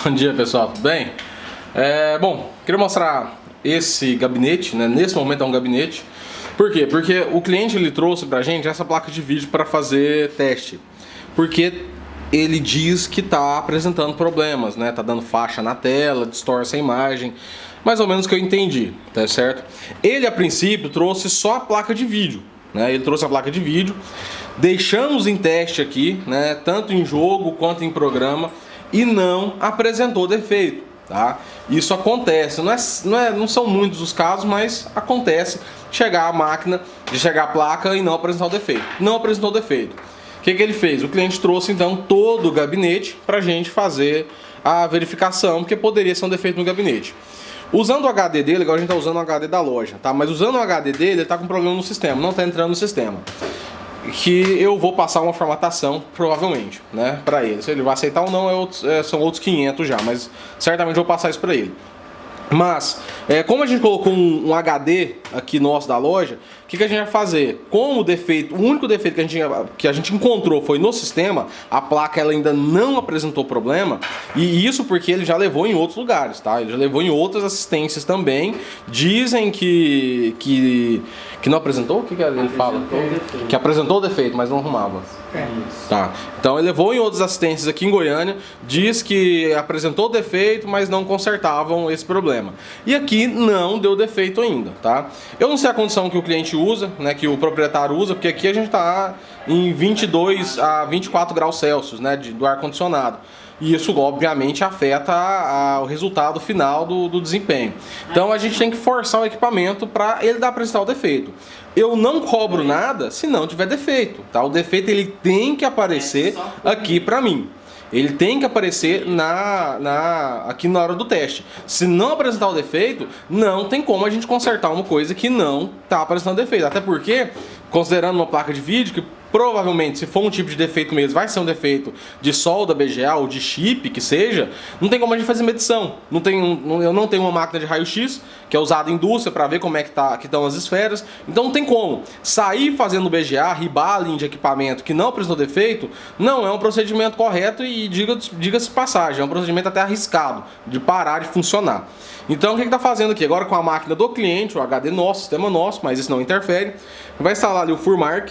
Bom dia, pessoal, tudo bem? Bom, queria mostrar esse gabinete, né? Nesse momento é um gabinete. Por quê? Porque o cliente ele trouxe pra gente essa placa de vídeo para fazer teste. Porque ele diz que está apresentando problemas, né? Tá dando faixa na tela, distorce a imagem. Mais ou menos o que eu entendi, tá certo? Ele a princípio trouxe só a placa de vídeo, né? Ele trouxe a placa de vídeo. Deixamos em teste aqui, né? Tanto em jogo quanto em programa. E não apresentou defeito, tá? Isso acontece, não são muitos os casos, mas acontece chegar a máquina, de chegar a placa e não apresentar o defeito. Não apresentou o defeito. O que ele fez? O cliente trouxe então todo o gabinete para a gente fazer a verificação, porque poderia ser um defeito no gabinete. Usando o HD dele, agora a gente está usando o HD da loja, tá? Mas usando o HD dele, ele está com problema no sistema, não está entrando no sistema. Que eu vou passar uma formatação, provavelmente, né, para ele. Se ele vai aceitar ou não, são outros 500 já, mas certamente eu vou passar isso para ele. Mas, como a gente colocou um HD aqui nosso da loja, o que a gente vai fazer? Como o defeito, o único defeito que a gente encontrou foi no sistema, a placa ela ainda não apresentou problema, e isso porque ele já levou em outros lugares, tá? Ele já levou em outras assistências também. Dizem que não apresentou? O que ele fala? Que apresentou o defeito, mas não arrumava. Tá. Então ele levou em outras assistências aqui em Goiânia, diz que apresentou o defeito, mas não consertavam esse problema. E aqui não deu defeito ainda, tá? Eu não sei a condição que o cliente usa, né, que o proprietário usa, porque aqui a gente está em 22 a 24 graus Celsius, né, do ar-condicionado. E isso, obviamente, afeta o resultado final do desempenho. Então a gente tem que forçar o equipamento para ele dar apresentar o defeito. Eu não cobro nada se não tiver defeito, tá? O defeito ele tem que aparecer aqui para mim. Ele tem que aparecer aqui na hora do teste. Se não apresentar o defeito, não tem como a gente consertar uma coisa que não está apresentando defeito. Até porque, considerando uma placa de vídeo que provavelmente, se for um tipo de defeito mesmo, vai ser um defeito de solda BGA ou de chip, que seja, não tem como a gente fazer medição. Eu não tenho uma máquina de raio-x, que é usada em indústria para ver como é que estão as esferas. Então não tem como. Sair fazendo BGA, ribar a linha de equipamento que não apresentou defeito, não é um procedimento correto e diga-se passagem, é um procedimento até arriscado, de parar de funcionar. Então o que está fazendo aqui? Agora com a máquina do cliente, o HD nosso, sistema nosso, mas isso não interfere, vai instalar ali o Furmark.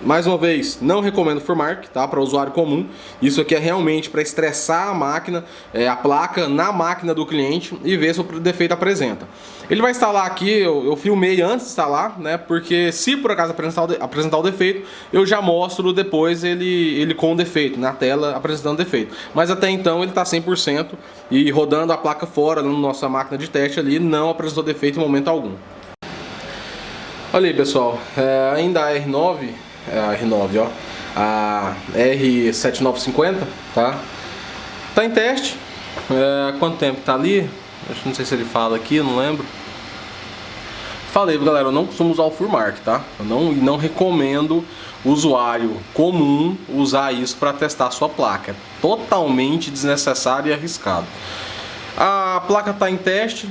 Mais uma vez, não recomendo Furmark, tá? Para usuário comum. Isso aqui é realmente para estressar a máquina, a placa na máquina do cliente e ver se o defeito apresenta. Ele vai instalar aqui, eu filmei antes de instalar, né? Porque se por acaso apresentar o defeito, eu já mostro depois ele com o defeito, na tela apresentando o defeito. Mas até então ele está 100% e rodando a placa fora na nossa máquina de teste ali, não apresentou defeito em momento algum. Olha aí, pessoal, ainda a R9... a R9, ó, a R7950, tá? Tá em teste. Quanto tempo tá ali? Não sei se ele fala aqui, não lembro. Falei, galera, eu não costumo usar o Furmark, tá? Eu não recomendo o usuário comum usar isso para testar a sua placa. É totalmente desnecessário e arriscado. A placa tá em teste.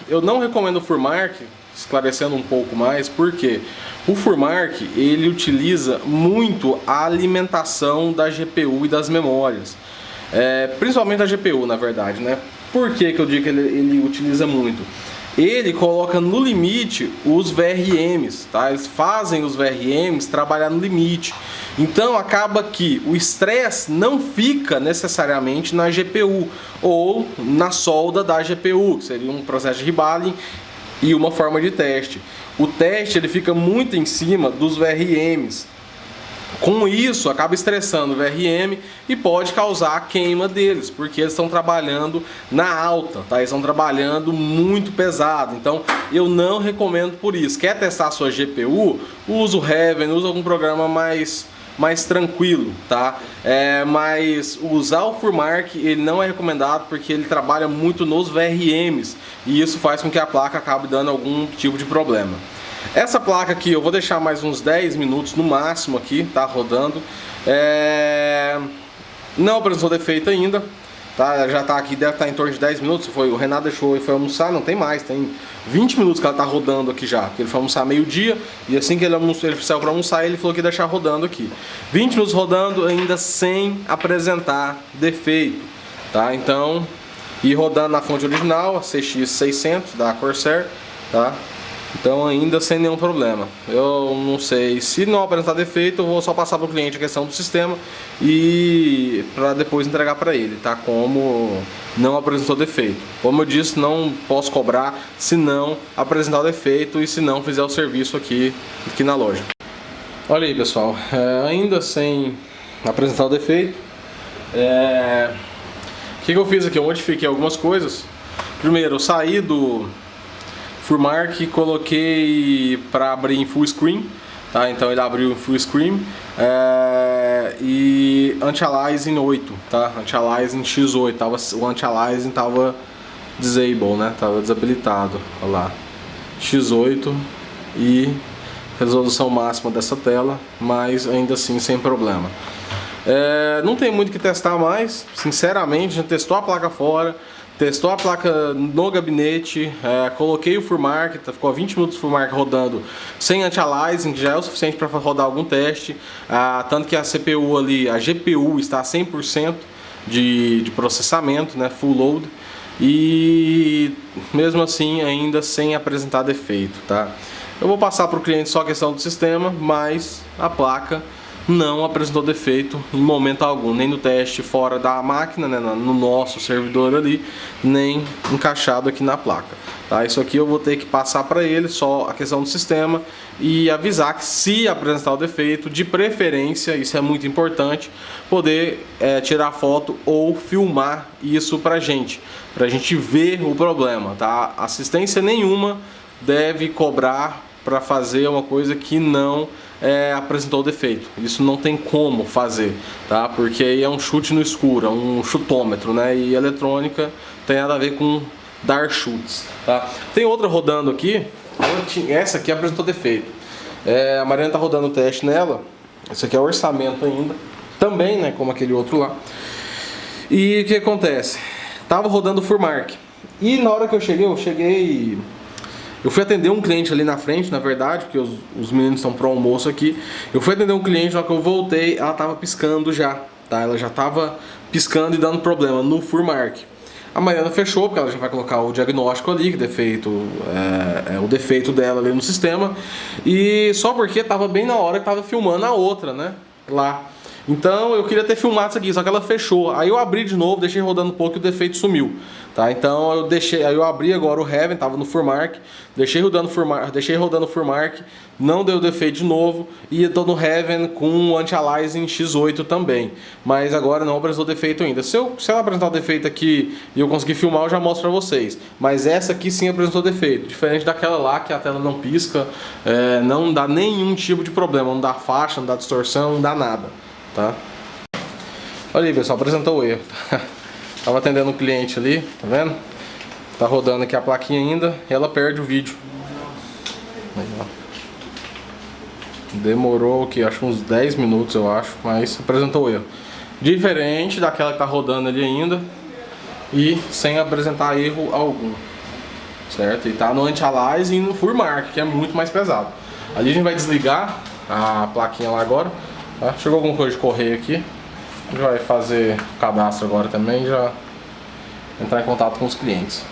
Eu não recomendo o Furmark, esclarecendo um pouco mais, porque o Furmark ele utiliza muito a alimentação da GPU e das memórias, principalmente da GPU, na verdade, né? Por que eu digo que ele utiliza muito? Ele coloca no limite os VRMs, tá? Eles fazem os VRMs trabalhar no limite. Então acaba que o estresse não fica necessariamente na GPU ou na solda da GPU, que seria um processo de reballing e uma forma de teste. O teste ele fica muito em cima dos VRMs. Com isso, acaba estressando o VRM e pode causar a queima deles, porque eles estão trabalhando na alta, tá? Eles estão trabalhando muito pesado. Então, eu não recomendo por isso. Quer testar a sua GPU? Usa o Heaven, usa algum programa mais tranquilo, tá? Mas usar o Furmark ele não é recomendado porque ele trabalha muito nos VRMs e isso faz com que a placa acabe dando algum tipo de problema. Essa placa aqui eu vou deixar mais uns 10 minutos no máximo aqui, tá? Rodando. Não apresentou defeito ainda, tá? Já tá aqui, deve estar em torno de 10 minutos. O Renato deixou e foi almoçar, não tem mais, tem 20 minutos que ela tá rodando aqui já. Ele foi almoçar meio-dia e assim que ele saiu para almoçar, ele falou que ia deixar rodando aqui. 20 minutos rodando ainda sem apresentar defeito. tá? Então, e rodando na fonte original, a CX600 da Corsair, tá? Então ainda sem nenhum problema. Eu não sei, se não apresentar defeito, eu vou só passar para o cliente a questão do sistema e para depois entregar para ele, tá? Como não apresentou defeito. Como eu disse, não posso cobrar se não apresentar o defeito e se não fizer o serviço aqui na loja. Olha aí, pessoal, ainda sem apresentar o defeito, o que eu fiz aqui? Eu modifiquei algumas coisas. Primeiro, eu saí do FurMark, coloquei para abrir em full screen, tá? Então ele abriu em full screen, e anti-aliasing 8, tá? Anti-aliasing X8, o anti-aliasing tava disable, né? Tava desabilitado, olha lá, X8 e resolução máxima dessa tela, mas ainda assim sem problema. Não tem muito o que testar mais, sinceramente. A gente testou a placa fora, testou a placa no gabinete, coloquei o FurMark, ficou 20 minutos o FurMark rodando sem anti-aliasing, que já é o suficiente para rodar algum teste, tanto que a CPU ali, a GPU está a 100% de processamento, né, full load, e mesmo assim ainda sem apresentar defeito, tá? Eu vou passar para o cliente só a questão do sistema, mas a placa não apresentou defeito em momento algum, nem no teste fora da máquina, né, no nosso servidor ali, nem encaixado aqui na placa, tá? Isso aqui eu vou ter que passar para ele só a questão do sistema e avisar que, se apresentar o defeito, de preferência, isso é muito importante, poder tirar foto ou filmar isso pra gente ver o problema, tá? Assistência nenhuma deve cobrar para fazer uma coisa que não apresentou defeito. Isso não tem como fazer, tá? Porque aí é um chute no escuro, é um chutômetro, né? E eletrônica tem nada a ver com dar chutes, tá? Tem outra rodando aqui, essa aqui apresentou defeito. A Mariana tá rodando o teste nela. Esse aqui é o orçamento ainda, também, né? Como aquele outro lá. E o que acontece? Tava rodando o FurMark. E na hora que eu cheguei. Eu fui atender um cliente ali na frente, na verdade, porque os meninos estão pro almoço aqui. Eu fui atender um cliente, na hora que eu voltei, ela tava piscando já, tá? Ela já tava piscando e dando problema no FurMark. A Mariana fechou, porque ela já vai colocar o diagnóstico ali, que defeito, o defeito dela ali no sistema. E só porque tava bem na hora que tava filmando a outra, né? Lá. Então eu queria ter filmado isso aqui, só que ela fechou. Aí eu abri de novo, deixei rodando um pouco e o defeito sumiu, tá? Então aí eu abri agora o Heaven, tava no FurMark, deixei rodando o FurMark, não deu defeito de novo, e eu tô no Heaven com o anti-aliasing X8 também. Mas agora não apresentou defeito ainda. Se ela apresentar o defeito aqui e eu conseguir filmar, eu já mostro pra vocês. Mas essa aqui sim apresentou defeito, diferente daquela lá que a tela não pisca, não dá nenhum tipo de problema, não dá faixa, não dá distorção, não dá nada, tá? Olha aí, pessoal, apresentou o erro. Tava atendendo um cliente ali, tá vendo? Tá rodando aqui a plaquinha ainda e ela perde o vídeo. Aí, ó. Demorou que acho uns 10 minutos, eu acho, mas apresentou o erro. Diferente daquela que tá rodando ali ainda e sem apresentar erro algum, certo? E tá no anti-aliasing e no FurMark, que é muito mais pesado. Ali a gente vai desligar a plaquinha lá agora. Tá? Chegou alguma coisa de correio aqui. A gente vai fazer o cadastro agora também e já entrar em contato com os clientes.